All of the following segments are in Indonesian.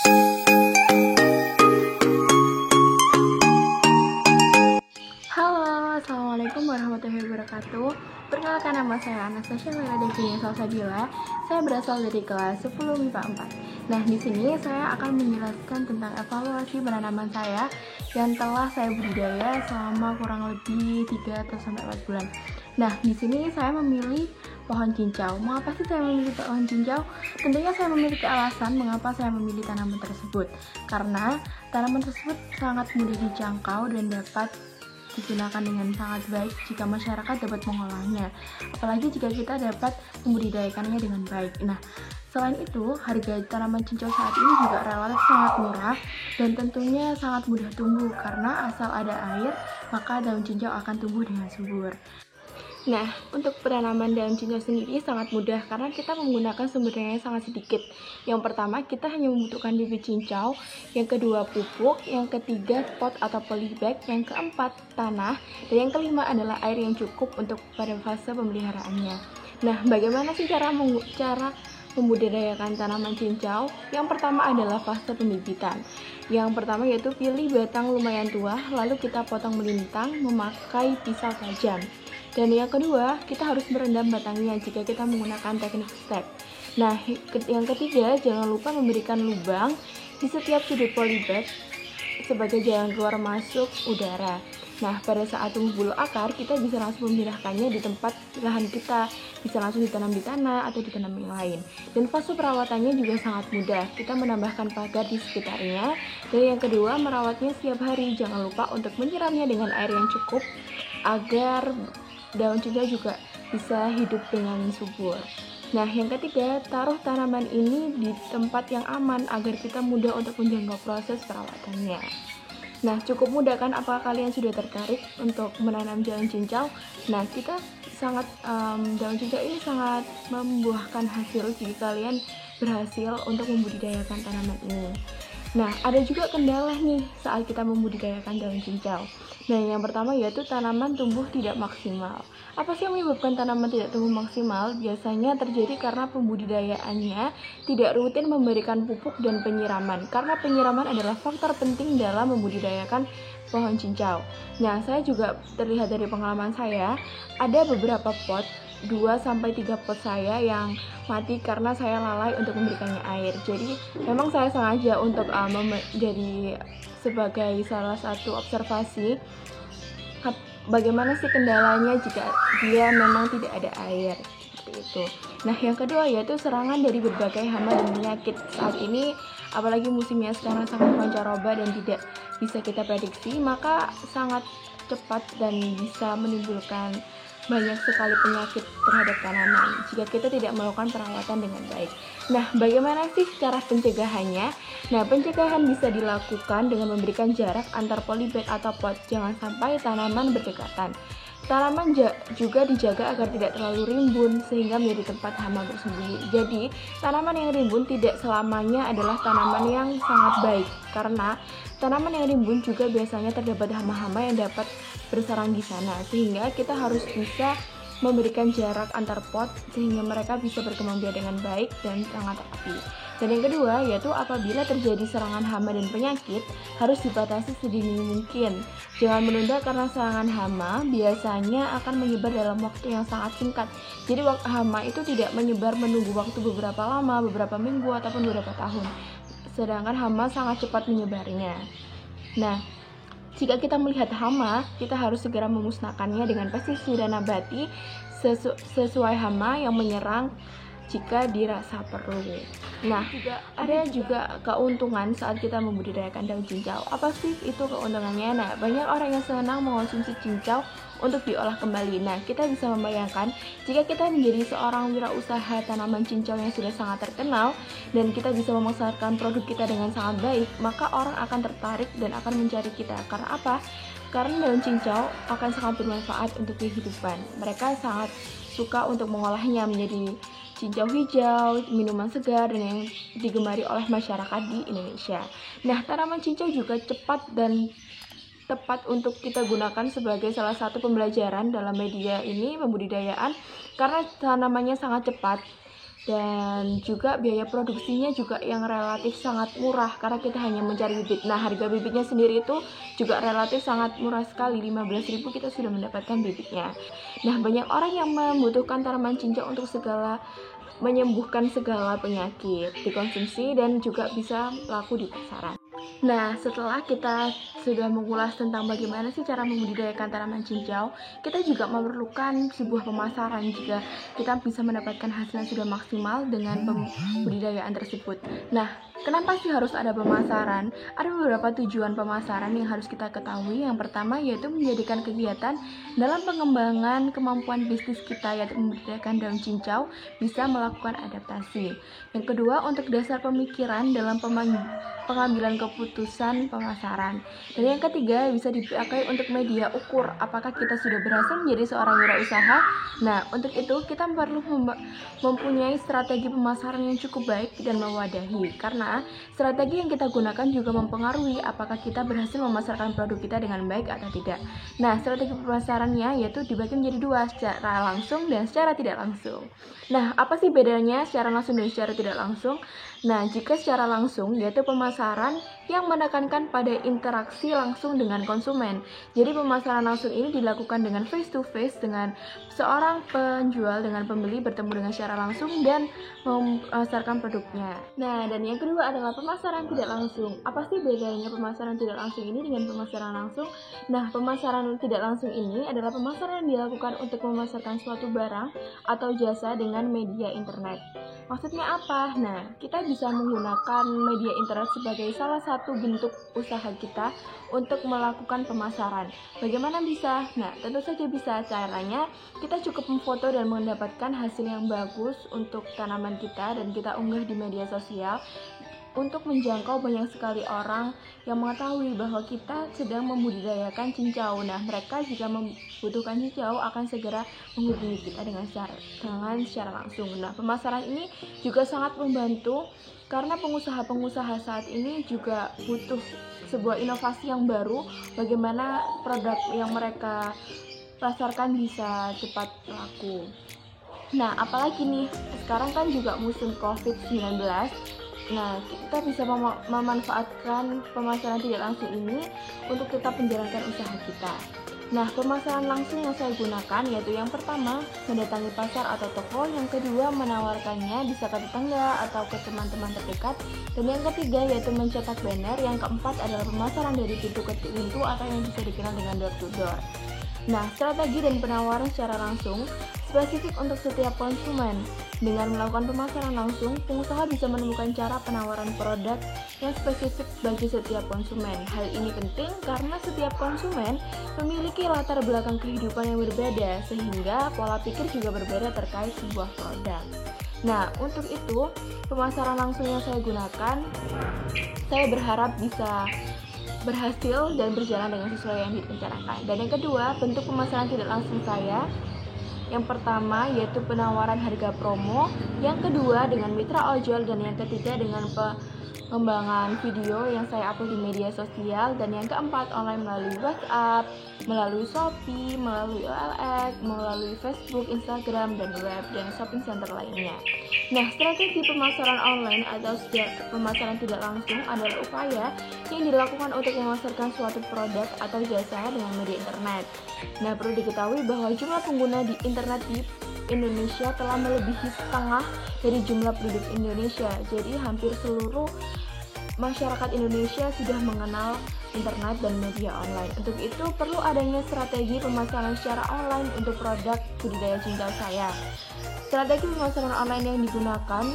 Halo, Assalamualaikum warahmatullahi wabarakatuh. Perkenalkan, nama saya Anastasia Melodevina Salsabila. Saya berasal dari kelas 10 MIPA 4. Nah, di sini saya akan menjelaskan tentang evaluasi penanaman saya yang telah saya budidaya selama kurang lebih 3 atau sampai 4 bulan. Nah, di sini saya memilih pohon cincau. Mengapa sih saya memilih pohon cincau? Tentunya saya memiliki alasan mengapa saya memilih tanaman tersebut. Karena tanaman tersebut sangat mudah dijangkau dan dapat digunakan dengan sangat baik jika masyarakat dapat mengolahnya, apalagi jika kita dapat membudidayakannya dengan baik. Nah, selain itu, harga tanaman cincau saat ini juga relatif sangat murah dan tentunya sangat mudah tumbuh karena asal ada air, maka daun cincau akan tumbuh dengan subur. Nah, untuk penanaman daun cincau sendiri sangat mudah karena kita menggunakan sumber daya yang sangat sedikit. Yang pertama, kita hanya membutuhkan bibit cincau, yang kedua pupuk, yang ketiga pot atau polybag, yang keempat tanah, dan yang kelima adalah air yang cukup untuk pada fase pemeliharaannya. Nah, bagaimana sih cara membudidayakan tanaman cincau? Yang pertama adalah fase pembibitan. Yang pertama yaitu pilih batang lumayan tua, lalu kita potong melintang memakai pisau tajam. Dan yang kedua, kita harus merendam batangnya jika kita menggunakan teknik stek. Nah, yang ketiga, jangan lupa memberikan lubang di setiap sudut polybag sebagai jalan keluar masuk udara. Nah, pada saat tumbuh bulu akar, kita bisa langsung memindahkannya di tempat lahan kita, bisa langsung ditanam di tanah atau ditanam yang lain. Dan fase perawatannya juga sangat mudah, kita menambahkan pagar di sekitarnya. Dan yang kedua, merawatnya setiap hari, jangan lupa untuk menyiramnya dengan air yang cukup agar daun cincau juga bisa hidup dengan subur. Nah, yang ketiga, taruh tanaman ini di tempat yang aman agar kita mudah untuk menjangkau proses perawatannya. Nah, cukup mudah kan? Apakah kalian sudah tertarik untuk menanam daun cincau? Nah, daun cincau ini sangat membuahkan hasil jika kalian berhasil untuk membudidayakan tanaman ini. Nah, ada juga kendala nih saat kita membudidayakan daun cincau. Nah, yang pertama yaitu tanaman tumbuh tidak maksimal. Apa sih yang menyebabkan tanaman tidak tumbuh maksimal? Biasanya terjadi karena pembudidayaannya tidak rutin memberikan pupuk dan penyiraman. Karena penyiraman adalah faktor penting dalam membudidayakan pohon cincau. Nah, saya juga terlihat dari pengalaman saya, ada beberapa pot 2-3 pot saya yang mati karena saya lalai untuk memberikannya air. Jadi memang saya sengaja untuk jadi sebagai salah satu observasi bagaimana sih kendalanya jika dia memang tidak ada air, seperti itu. Nah, yang kedua yaitu serangan dari berbagai hama dan penyakit. Saat ini apalagi musimnya sekarang sangat pancaroba dan tidak bisa kita prediksi, maka sangat cepat dan bisa menimbulkan banyak sekali penyakit terhadap tanaman jika kita tidak melakukan perawatan dengan baik. Nah, bagaimana sih cara pencegahannya? Nah, pencegahan bisa dilakukan dengan memberikan jarak antar polybag atau pot. Jangan sampai tanaman berdekatan. Tanaman juga dijaga agar tidak terlalu rimbun sehingga menjadi tempat hama bersembunyi. Jadi, tanaman yang rimbun tidak selamanya adalah tanaman yang sangat baik, karena tanaman yang rimbun juga biasanya terdapat hama-hama yang dapat bersarang di sana, sehingga kita harus bisa memberikan jarak antar pot sehingga mereka bisa berkembang biak dengan baik dan sangat rapi. Dan yang kedua yaitu apabila terjadi serangan hama dan penyakit harus dibatasi sedini mungkin. Jangan menunda karena serangan hama biasanya akan menyebar dalam waktu yang sangat singkat. Jadi hama itu tidak menyebar menunggu waktu beberapa lama, beberapa minggu ataupun beberapa tahun. Sedangkan hama sangat cepat menyebarnya. Nah, jika kita melihat hama, kita harus segera memusnahkannya dengan pestisida nabati sesuai hama yang menyerang jika dirasa perlu. Nah, ada juga keuntungan saat kita membudidayakan daun cincau. Apa sih itu keuntungannya? Nah, banyak orang yang senang mengonsumsi cincau untuk diolah kembali. Nah, kita bisa membayangkan jika kita menjadi seorang wirausaha tanaman cincau yang sudah sangat terkenal dan kita bisa memasarkan produk kita dengan sangat baik, maka orang akan tertarik dan akan mencari kita. Karena apa? Karena daun cincau akan sangat bermanfaat untuk kehidupan. Mereka sangat suka untuk mengolahnya menjadi cincau hijau, minuman segar, dan yang digemari oleh masyarakat di Indonesia. Nah, tanaman cincau juga cepat dan tepat untuk kita gunakan sebagai salah satu pembelajaran dalam media ini pembudidayaan karena tanamannya sangat cepat dan juga biaya produksinya juga yang relatif sangat murah karena kita hanya mencari bibit. Nah, harga bibitnya sendiri itu juga relatif sangat murah sekali, 15.000 kita sudah mendapatkan bibitnya. Nah, banyak orang yang membutuhkan tanaman cincau untuk menyembuhkan segala penyakit, dikonsumsi dan juga bisa laku di pasaran. Nah, setelah kita sudah mengulas tentang bagaimana sih cara membudidayakan tanaman cincau, kita juga memerlukan sebuah pemasaran jika kita bisa mendapatkan hasil yang sudah maksimal dengan pembudidayaan tersebut. Nah, kenapa sih harus ada pemasaran? Ada beberapa tujuan pemasaran yang harus kita ketahui. Yang pertama yaitu menjadikan kegiatan dalam pengembangan kemampuan bisnis kita, yaitu membudidayakan daun cincau, bisa melakukan adaptasi. Yang kedua, untuk dasar pemikiran dalam pengambilan keputusan pemasaran. Dan yang ketiga, bisa dipakai untuk media ukur apakah kita sudah berhasil menjadi seorang wirausaha. Nah, untuk itu kita perlu mempunyai strategi pemasaran yang cukup baik dan mewadahi, karena strategi yang kita gunakan juga mempengaruhi apakah kita berhasil memasarkan produk kita dengan baik atau tidak. Nah, strategi pemasarannya yaitu dibagi menjadi dua, secara langsung dan secara tidak langsung. Nah, apa sih bedanya secara langsung dan secara tidak langsung? Nah, jika secara langsung yaitu pemasaran yang menekankan pada interaksi langsung dengan konsumen. Jadi pemasaran langsung ini dilakukan dengan face to face, dengan seorang penjual dengan pembeli bertemu dengan secara langsung dan memasarkan produknya. Nah, dan yang kedua adalah pemasaran tidak langsung. Apa sih bedanya pemasaran tidak langsung ini dengan pemasaran langsung? Nah, pemasaran tidak langsung ini adalah pemasaran yang dilakukan untuk memasarkan suatu barang atau jasa dengan media internet. Maksudnya apa? Nah, kita bisa menggunakan media internet sebagai salah satu bentuk usaha kita untuk melakukan pemasaran. Bagaimana bisa? Nah, tentu saja bisa. Caranya, kita cukup memfoto dan mendapatkan hasil yang bagus untuk tanaman kita dan kita unggah di media sosial untuk menjangkau banyak sekali orang yang mengetahui bahwa kita sedang membudidayakan cincau. Nah, mereka jika membutuhkan cincau akan segera menghubungi kita dengan secara langsung. Nah, pemasaran ini juga sangat membantu karena pengusaha-pengusaha saat ini juga butuh sebuah inovasi yang baru, bagaimana produk yang mereka pasarkan bisa cepat laku. Nah, apalagi nih, sekarang kan juga musim COVID-19. Nah, kita bisa memanfaatkan pemasaran tidak langsung ini untuk tetap menjalankan usaha kita. Nah, pemasaran langsung yang saya gunakan yaitu yang pertama, mendatangi pasar atau toko, yang kedua, menawarkannya bisa ke tetangga atau ke teman-teman terdekat, dan yang ketiga yaitu mencetak banner, yang keempat adalah pemasaran dari pintu ke pintu atau yang bisa dikenal dengan door to door. Nah, strategi dan penawaran secara langsung spesifik untuk setiap konsumen. Dengan melakukan pemasaran langsung, pengusaha bisa menemukan cara penawaran produk yang spesifik bagi setiap konsumen. Hal ini penting karena setiap konsumen memiliki latar belakang kehidupan yang berbeda, sehingga pola pikir juga berbeda terkait sebuah produk. Nah, untuk itu, pemasaran langsung yang saya gunakan, saya berharap bisa berhasil dan berjalan dengan sesuai yang direncanakan. Dan yang kedua, bentuk pemasaran tidak langsung saya, yang pertama yaitu penawaran harga promo, yang kedua dengan mitra ojol, dan yang ketiga dengan pengembangan video yang saya upload di media sosial, dan yang keempat online melalui WhatsApp, melalui Shopee, melalui OLX, melalui Facebook, Instagram, dan web, dan shopping center lainnya. Nah, strategi pemasaran online atau pemasaran tidak langsung adalah upaya yang dilakukan untuk memasarkan suatu produk atau jasa dengan media internet. Nah, perlu diketahui bahwa jumlah pengguna di internet di Indonesia telah melebihi setengah dari jumlah penduduk Indonesia. Jadi hampir seluruh masyarakat Indonesia sudah mengenal internet dan media online. Untuk itu perlu adanya strategi pemasaran secara online untuk produk budidaya cincau saya. Strategi pemasaran online yang digunakan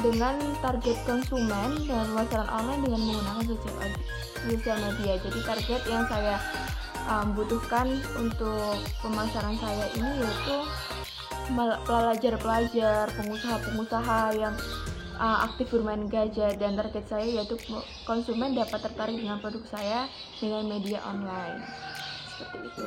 dengan target konsumen dengan pemasaran online dengan menggunakan sosial media. Jadi target yang saya butuhkan untuk pemasaran saya ini yaitu pelajar-pelajar, pengusaha-pengusaha yang aktif bermain gadget, dan target saya yaitu konsumen dapat tertarik dengan produk saya dengan media online. Seperti itu.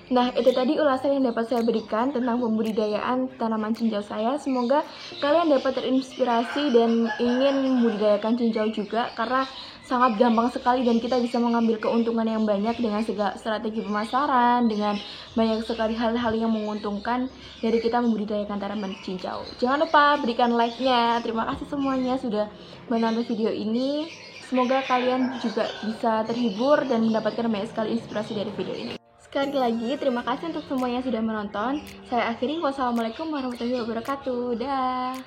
Nah, itu tadi ulasan yang dapat saya berikan tentang pembudidayaan tanaman cincau saya. Semoga kalian dapat terinspirasi dan ingin membudidayakan cincau juga, karena sangat gampang sekali dan kita bisa mengambil keuntungan yang banyak dengan segala strategi pemasaran, dengan banyak sekali hal-hal yang menguntungkan dari kita membudidayakan tanaman cincau. Jangan lupa berikan like-nya. Terima kasih semuanya sudah menonton video ini. Semoga kalian juga bisa terhibur dan mendapatkan banyak sekali inspirasi dari video ini. Sekali lagi, terima kasih untuk semuanya yang sudah menonton. Saya akhiri, wassalamualaikum warahmatullahi wabarakatuh. Dah.